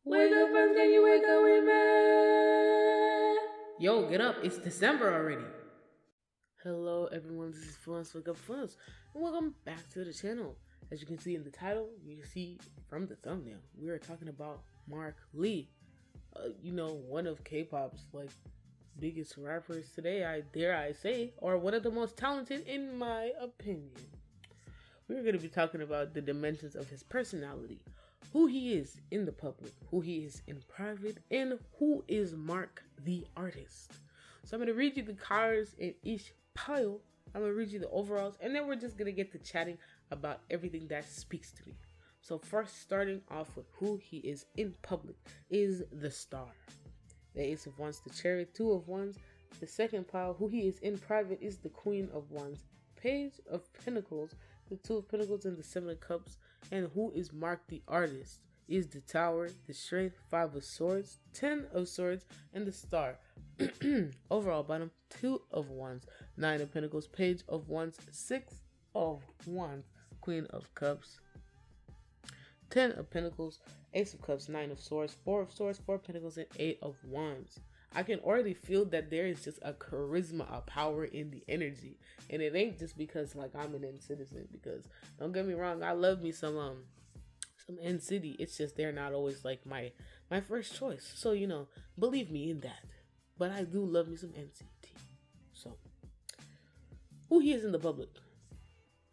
Wake up, friends, can you wake up with me? Yo, get up. It's December already. Hello, everyone. This is Funz, Wake Up Funz, and welcome back to the channel. As you can see in the title, you can see from the thumbnail, we are talking about Mark Lee. One of K-pop's biggest rappers today, I dare say, or one of the most talented in my opinion. We're going to be talking about the dimensions of his personality, who he is in the public, who he is in private, and who is Mark the artist. So I'm going to read you the colors in each pile. I'm going to read you the overalls, and then we're just going to get to chatting about everything that speaks to me. So first, starting off with who he is in public, is the star. The Ace of Wands, the Chariot, Two of Wands. The second pile, who he is in private, is the Queen of Wands, Page of Pentacles, the Two of Pentacles, and the Seven of Cups. And who is Mark the artist is the Tower, the Strength, Five of Swords, 10 of Swords, and the Star. Overall bottom, Two of Wands, Nine of Pentacles, Page of Wands, Six of Wands, Queen of Cups, 10 of Pentacles, Ace of Cups, Nine of Swords, Four of Swords, Four of Pentacles, and Eight of Wands. I can already feel that there is just a charisma, a power in the energy. And it ain't just because I'm an N-citizen, because don't get me wrong, I love me some N-City. It's just they're not always my first choice. So, believe me in that. But I do love me some NCT. So, who he is in the public.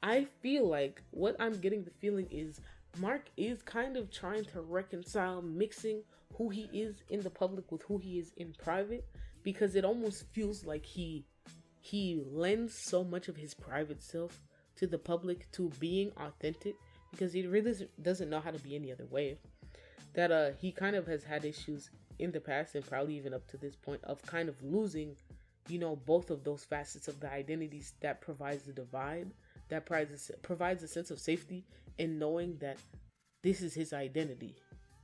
I feel like what I'm getting the feeling is Mark is kind of trying to reconcile mixing who he is in the public with who he is in private, because it almost feels like he lends so much of his private self to the public, to being authentic, because he really doesn't know how to be any other way. That he kind of has had issues in the past, and probably even up to this point, of kind of losing, both of those facets of the identities that provides the divide, that provides a sense of safety in knowing that this is his identity.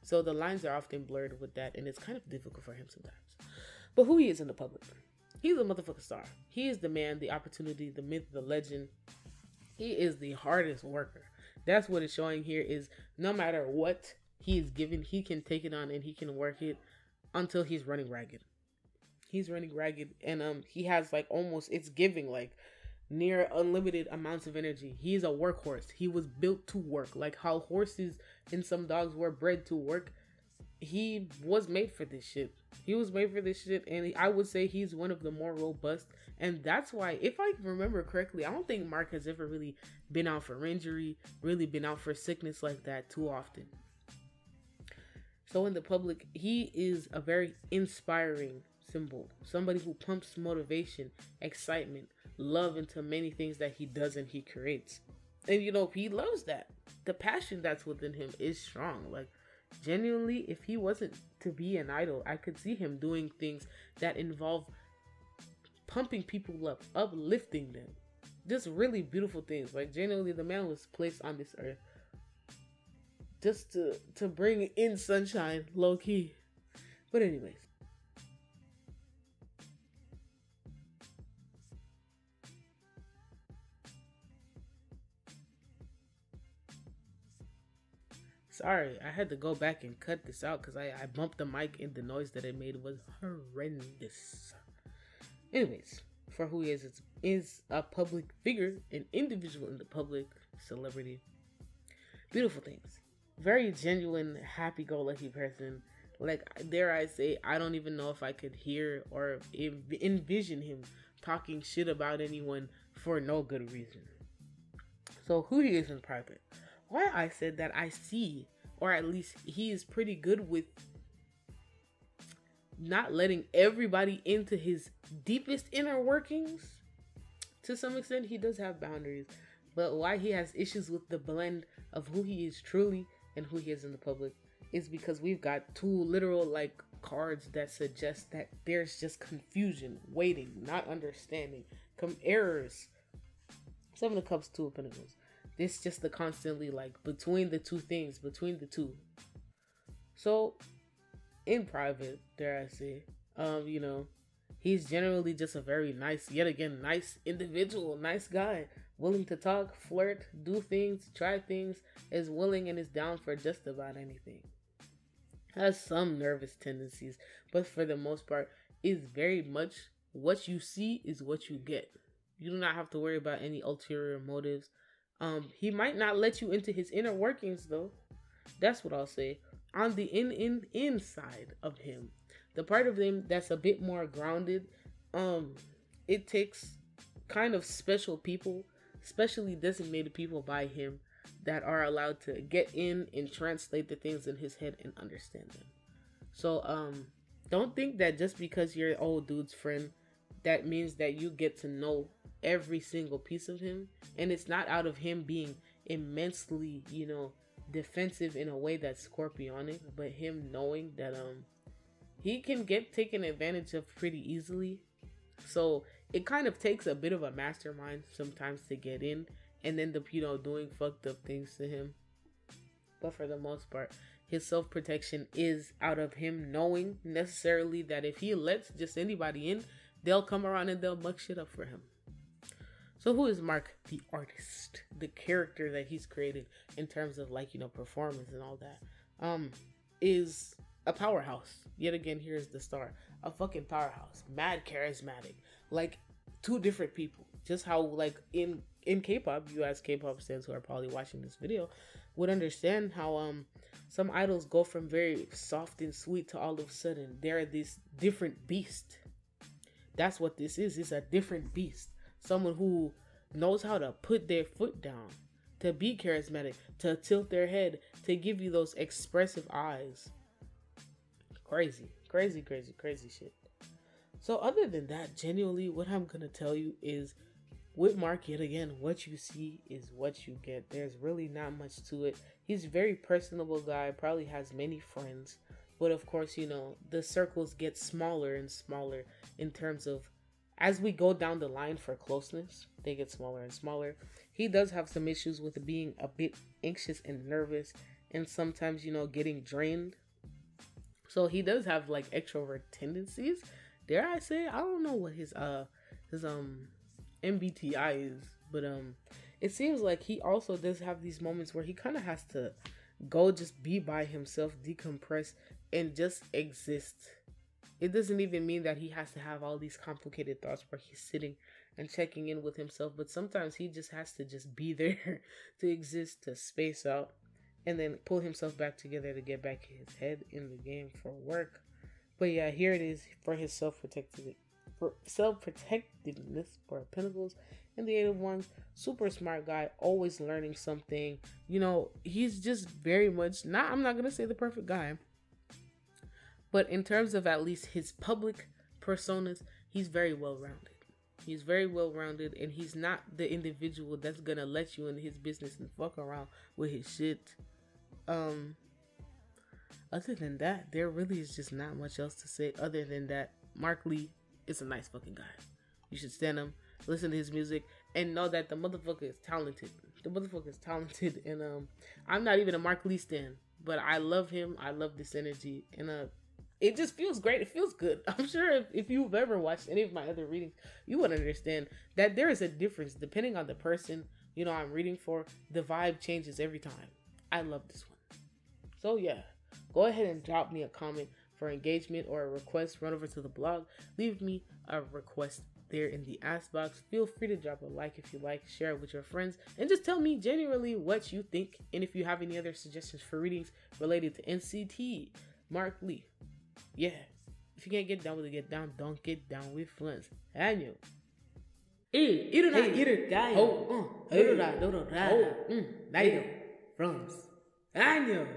So the lines are often blurred with that, and it's kind of difficult for him sometimes. But who he is in the public, he's a motherfucking star. He is the man, the opportunity, the myth, the legend. He is the hardest worker. That's what it's showing here, is no matter what he is given, he can take it on and he can work it until he's running ragged. He's running ragged, and he has almost, it's giving near unlimited amounts of energy. He's a workhorse. He was built to work. Like how horses and some dogs were bred to work. He was made for this shit. He was made for this shit, and I would say he's one of the more robust. And that's why, if I remember correctly, I don't think Mark has ever really been out for injury, really been out for sickness like that too often. So in the public, he is a very inspiring symbol. Somebody who pumps motivation, excitement, love into many things that he does and he creates. And he loves that. The passion that's within him is strong. Genuinely, if he wasn't to be an idol, I could see him doing things that involve pumping people up, uplifting them. Just really beautiful things. Genuinely, the man was placed on this earth just to bring in sunshine, low key. But anyways, sorry, I had to go back and cut this out because I bumped the mic and the noise that it made was horrendous. Anyways, for who he is a public figure, an individual in the public, celebrity. Beautiful things. Very genuine, happy-go-lucky person. Dare I say, I don't even know if I could hear or envision him talking shit about anyone for no good reason. So who he is in private. Why I said that I see, or at least he is pretty good with not letting everybody into his deepest inner workings. To some extent, he does have boundaries, but why he has issues with the blend of who he is truly and who he is in the public is because we've got two literal cards that suggest that there's just confusion, waiting, not understanding, errors. Seven of Cups, Two of Pentacles. This just the constantly between the two things, between the two. So in private, dare I say, he's generally just a very nice, yet again, nice individual, nice guy, willing to talk, flirt, do things, try things, is willing and is down for just about anything. has some nervous tendencies, but for the most part, is very much what you see is what you get. You do not have to worry about any ulterior motives. He might not let you into his inner workings though. That's what I'll say. On the inside of him, the part of him that's a bit more grounded, it takes kind of special people, specially designated people by him, that are allowed to get in and translate the things in his head and understand them. So don't think that just because you're an old dude's friend, that means that you get to know every single piece of him. And it's not out of him being immensely, defensive in a way that's scorpionic, but him knowing that he can get taken advantage of pretty easily. So it kind of takes a bit of a mastermind sometimes to get in, and end up, doing fucked up things to him. But for the most part, his self-protection is out of him knowing necessarily that if he lets just anybody in, they'll come around and they'll muck shit up for him. So who is Mark, the artist, the character that he's created in terms of performance and all that, is a powerhouse. Yet again, here's the star, a fucking powerhouse, mad charismatic, like two different people. Just how in K-pop, you as K-pop fans who are probably watching this video would understand how some idols go from very soft and sweet to all of a sudden they're this different beast. That's what this is. It's a different beast. Someone who knows how to put their foot down, to be charismatic, to tilt their head, to give you those expressive eyes. Crazy shit. So other than that, genuinely, what I'm going to tell you is, with Mark, yet again, what you see is what you get. There's really not much to it. He's a very personable guy, probably has many friends. But of course, the circles get smaller and smaller in terms of, as we go down the line for closeness, they get smaller and smaller. He does have some issues with being a bit anxious and nervous, and sometimes, getting drained. So he does have extrovert tendencies. Dare I say, I don't know what his MBTI is, but it seems like he also does have these moments where he kind of has to go just be by himself, decompress, and just exist. It doesn't even mean that he has to have all these complicated thoughts where he's sitting and checking in with himself, but sometimes he just has to just be there to exist, to space out, and then pull himself back together to get back his head in the game for work. But yeah, here it is for his self-protectiveness for Pentacles and the Eight of Wands. Super smart guy, always learning something. He's just very much I'm not gonna say the perfect guy, but in terms of at least his public personas, he's very well-rounded. He's very well-rounded, and he's not the individual that's gonna let you into his business and fuck around with his shit. Other than that, there really is just not much else to say other than that Mark Lee is a nice fucking guy. You should stand him, listen to his music, and know that the motherfucker is talented. The motherfucker is talented, and I'm not even a Mark Lee stan, but I love him. I love this energy, and it just feels great. It feels good. I'm sure if you've ever watched any of my other readings, you would understand that there is a difference depending on the person I'm reading for. The vibe changes every time. I love this one. So yeah, go ahead and drop me a comment for engagement or a request. Run over to the blog, leave me a request there in the ask box. Feel free to drop a like if you like, share it with your friends, and just tell me genuinely what you think, and if you have any other suggestions for readings related to NCT Mark Lee. Yeah, if you can't get down with it, get down. Don't get down with friends. Año. Friends. Año.